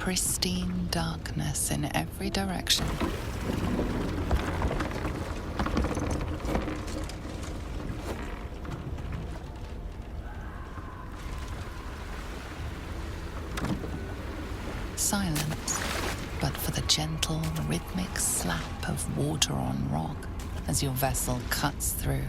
pristine darkness in every direction. Silence, but for the gentle, rhythmic slap of water on rock as your vessel cuts through.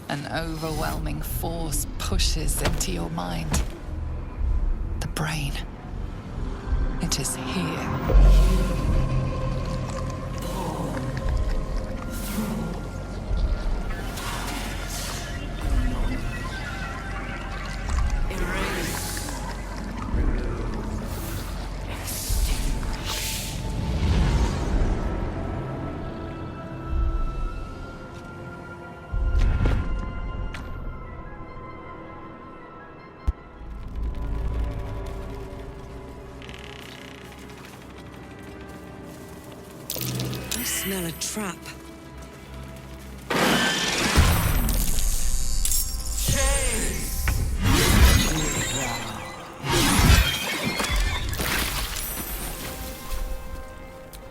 An overwhelming force pushes into your mind. The brain. It is here. I smell a trap.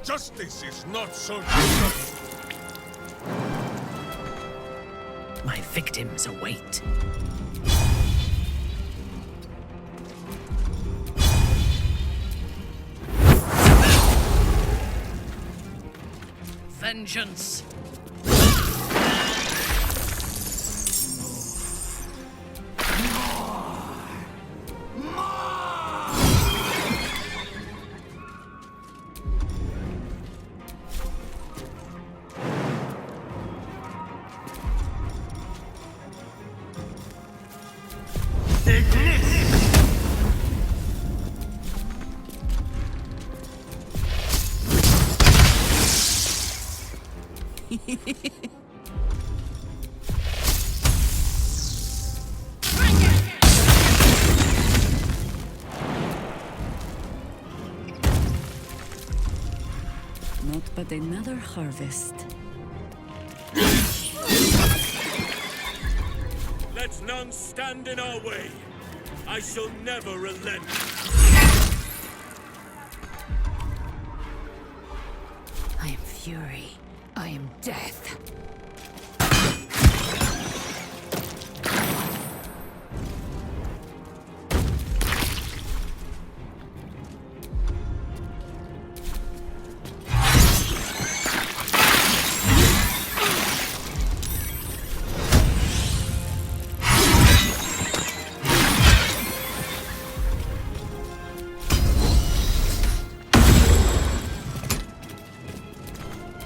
Justice is not so just. My victims await. Vengeance! Not but another harvest. Let none stand in our way. I shall never relent. I am fury. I am death.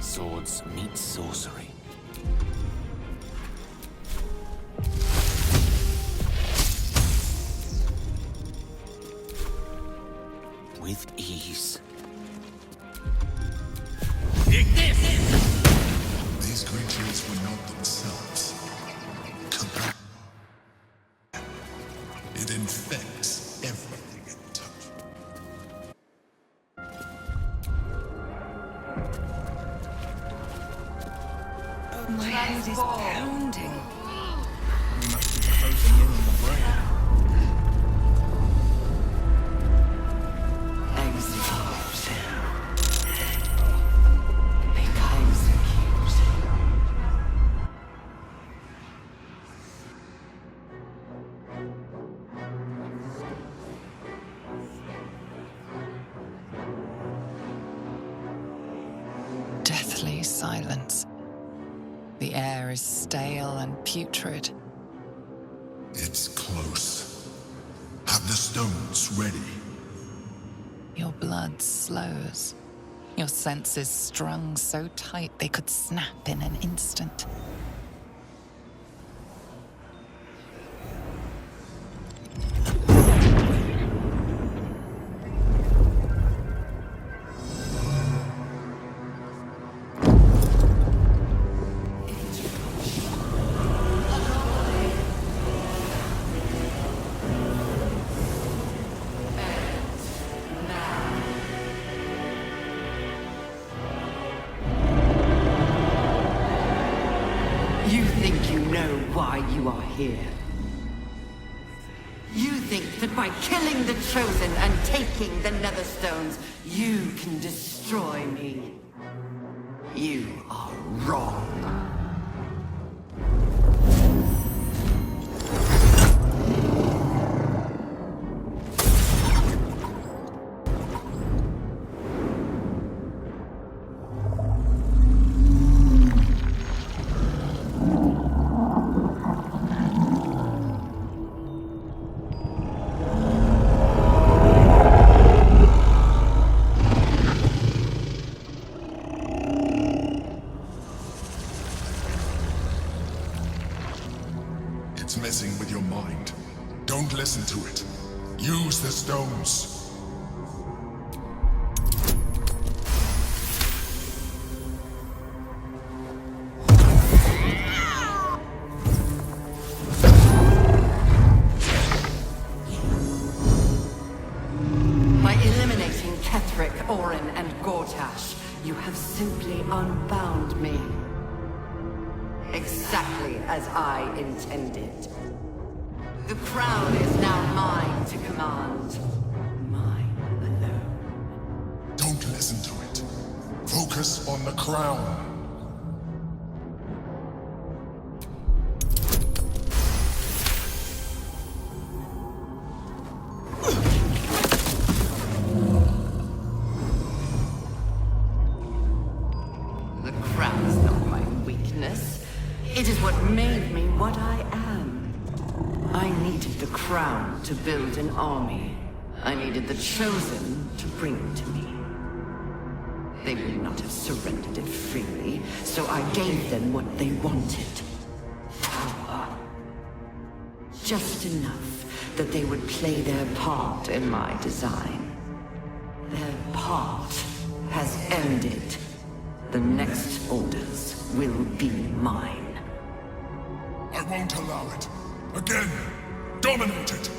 Swords meet sorcery. With ease. These creatures were not themselves. It infects everything it touches. My head is pounding. We must be closing in on the brain. deathly silence. The air is stale and putrid. It's close. Have the stones ready. Your blood slows. Your senses strung so tight they could snap in an instant. You think you know why you are here. You think that by killing the Chosen and taking the Netherstones, you can destroy me. You are wrong. It's messing with your mind. Don't listen to it. Use the stones. By eliminating Ketheric, Orin, and Gortash, you have simply unbound me. Exactly as I intended. The crown is now mine to command. Mine alone. Don't listen to it. Focus on the crown. The crown is not my weakness. It is what made me what I am. I needed the crown to build an army. I needed the Chosen to bring it to me. They would not have surrendered it freely, so I gave them what they wanted. Power. Just enough that they would play their part in my design. Their part has ended. The next orders will be mine. I won't allow it. Again, dominate it.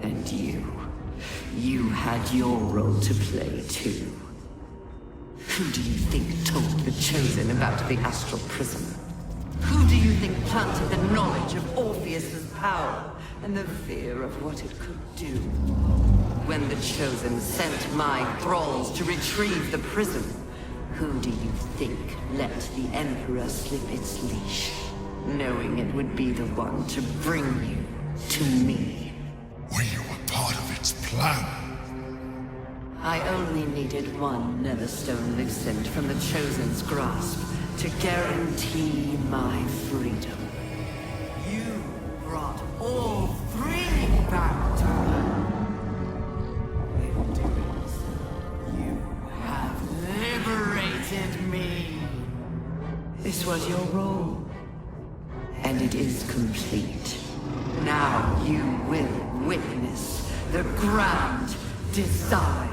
And you had your role to play too. Who do you think told the Chosen about the Astral Prism? Who do you think planted the knowledge of Orpheus's power and the fear of what it could do? When the Chosen sent my thralls to retrieve the prism, who do you think let the Emperor slip its leash, knowing it would be the one to bring you to me? We were part of its plan. I only needed one Netherstone Vixen from the Chosen's grasp to guarantee my freedom. You brought all three back to me. In doing so, you have liberated me. This was your role, and it is complete. Now you will witness the grand design.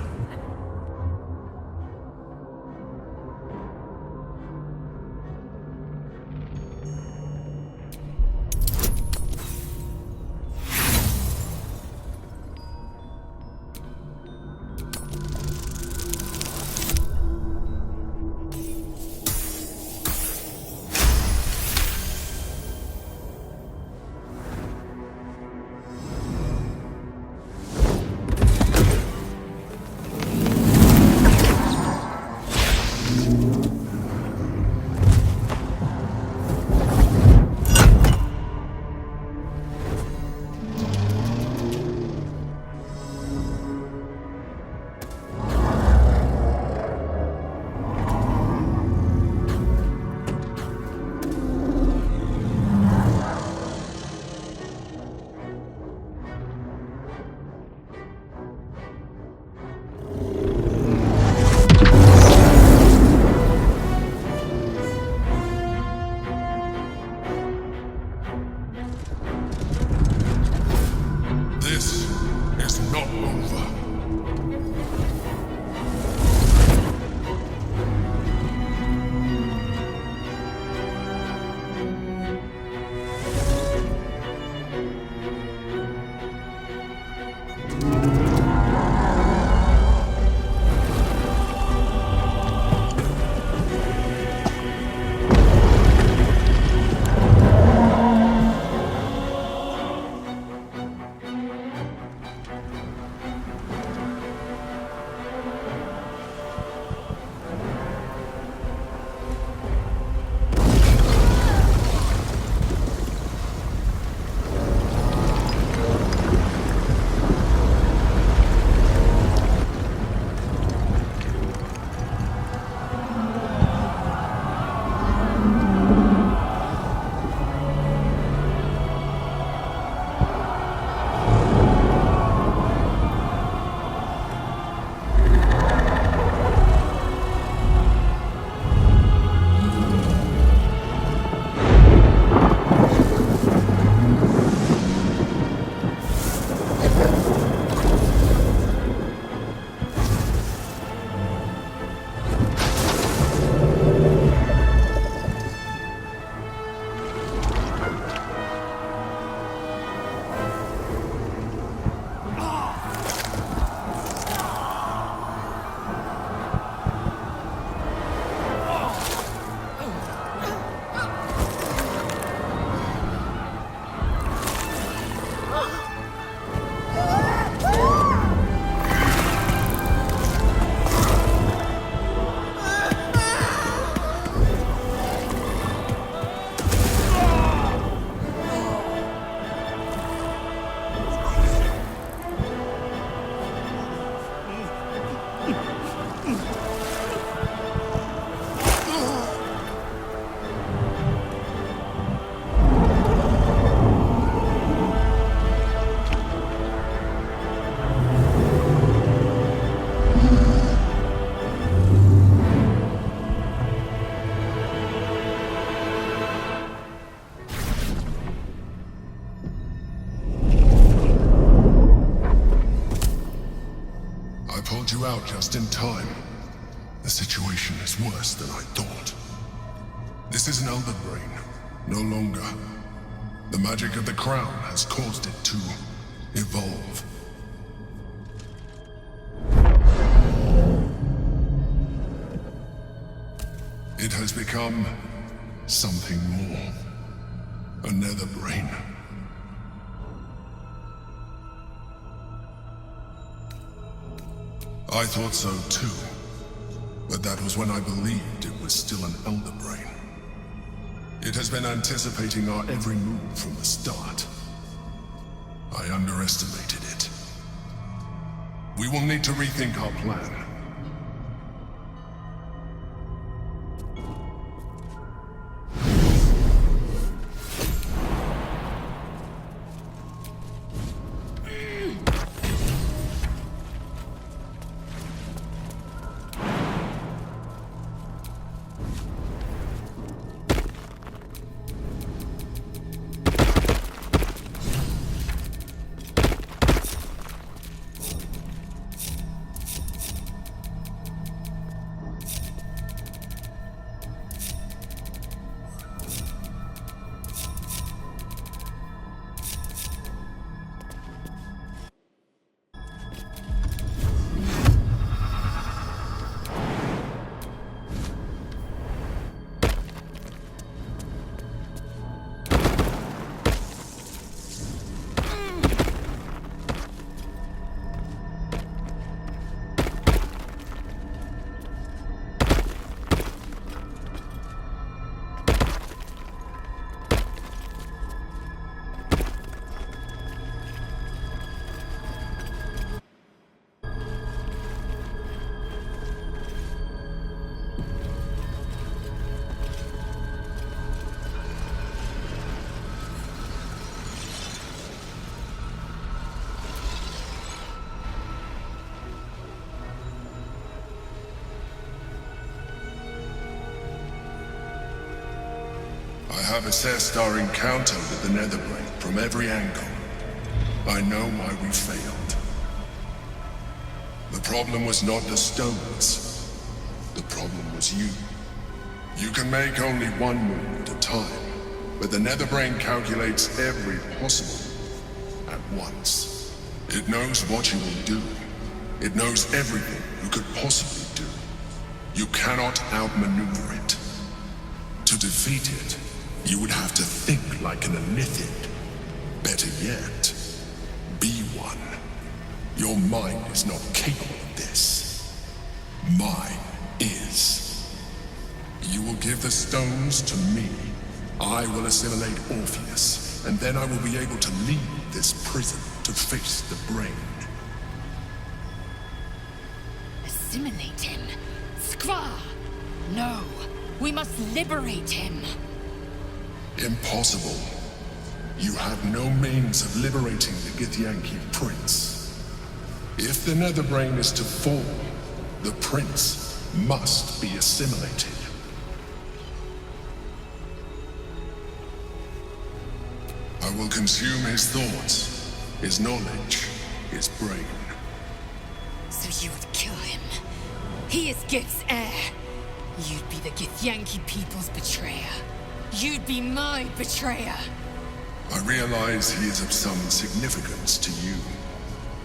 out just in time. The situation is worse than I thought. This is an elder brain, no longer. The magic of the crown has caused it to evolve. It has become something more. A nether brain. I thought so too, but that was when I believed it was still an elder brain. It has been anticipating our every move from the start. I underestimated it. We will need to rethink our plan. I have assessed our encounter with the Netherbrain from every angle. I know why we failed. The problem was not the stones. The problem was you. You can make only one move at a time, but the Netherbrain calculates every possible move at once. It knows what you will do. It knows everything you could possibly do. You cannot outmaneuver it. To defeat it, you would have to think like an Nithid. Better yet, be one. Your mind is not capable of this. Mine is. You will give the stones to me. I will assimilate Orpheus, and then I will be able to leave this prison to face the brain. Assimilate him? Skvar! No, we must liberate him. Impossible. You have no means of liberating the Githyanki prince. If the Netherbrain is to fall, the prince must be assimilated. I will consume his thoughts, his knowledge, his brain. So you would kill him? He is Gith's heir. You'd be the Githyanki people's betrayer. You'd be my betrayer. I realize he is of some significance to you,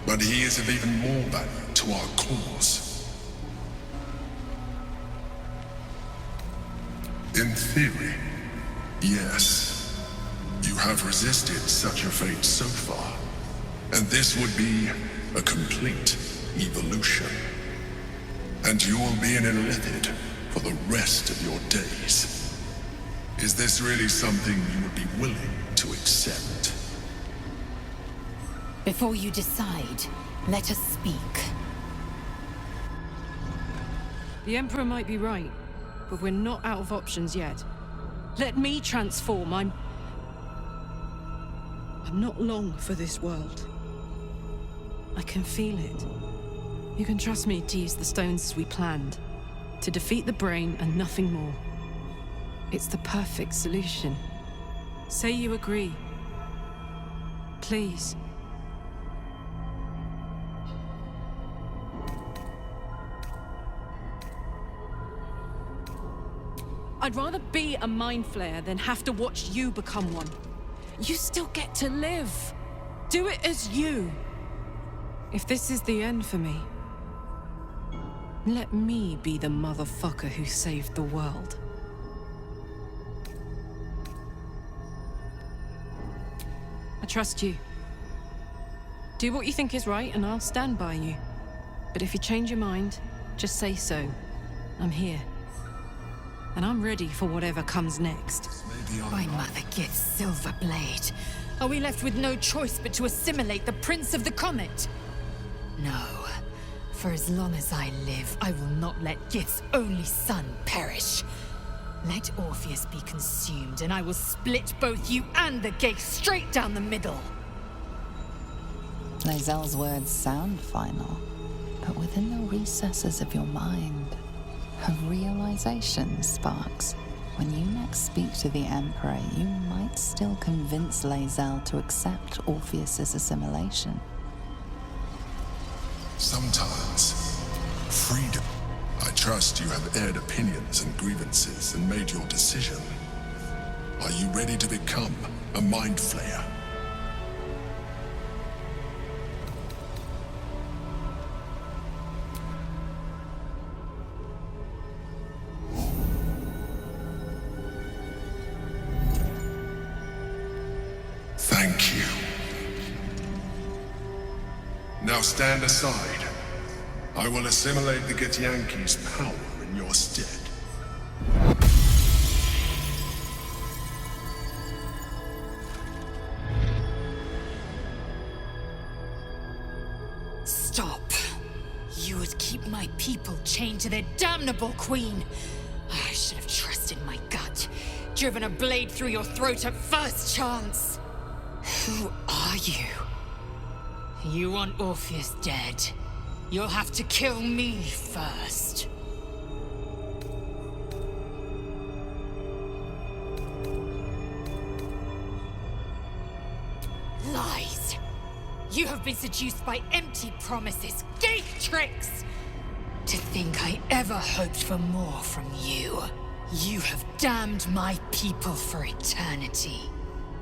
but he is of even more value to our cause. In theory, yes, you have resisted such a fate so far, and this would be a complete evolution. And you will be an illithid for the rest of your days. Is this really something you would be willing to accept? Before you decide, let us speak. The Emperor might be right, but we're not out of options yet. Let me transform. I'm not long for this world. I can feel it. You can trust me to use the stones as we planned. To defeat the brain and nothing more. It's the perfect solution. Say you agree. Please. I'd rather be a mind flayer than have to watch you become one. You still get to live. Do it as you. If this is the end for me, let me be the motherfucker who saved the world. I trust you. Do what you think is right and I'll stand by you. But if you change your mind, just say so. I'm here. And I'm ready for whatever comes next. My mother gets Silver Blade. Are we left with no choice but to assimilate the Prince of the Comet? No. For as long as I live, I will not let Gith's only son perish. Let Orpheus be consumed, and I will split both you and the gate straight down the middle. Lae'zel's words sound final, but within the recesses of your mind, a realization sparks. When you next speak to the Emperor, you might still convince Lae'zel to accept Orpheus's assimilation. Sometimes, freedom. I trust you have aired opinions and grievances and made your decision. Are you ready to become a mind flayer? Thank you. Now stand aside. I will assimilate the Githyanki's power in your stead. Stop. You would keep my people chained to their damnable queen. I should have trusted my gut. Driven a blade through your throat at first chance. Who are you? You want Orpheus dead. You'll have to kill me first. Lies. You have been seduced by empty promises, gate tricks. To think I ever hoped for more from you. You have damned my people for eternity.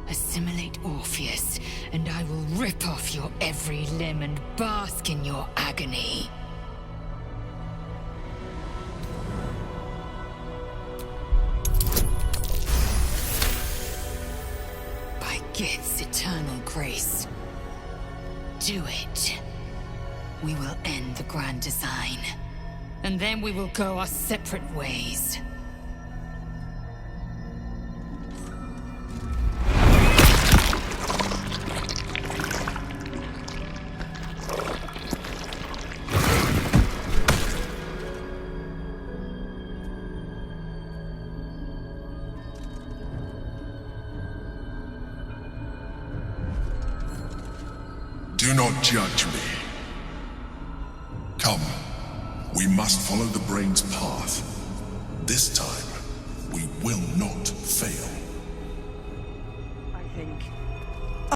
Assimilate Orpheus, and I will rip off your every limb and bask in your agony. By Gith's eternal grace, do it. We will end the grand design, and then we will go our separate ways. Do not judge me. Come, we must follow the brain's path. This time, we will not fail. I think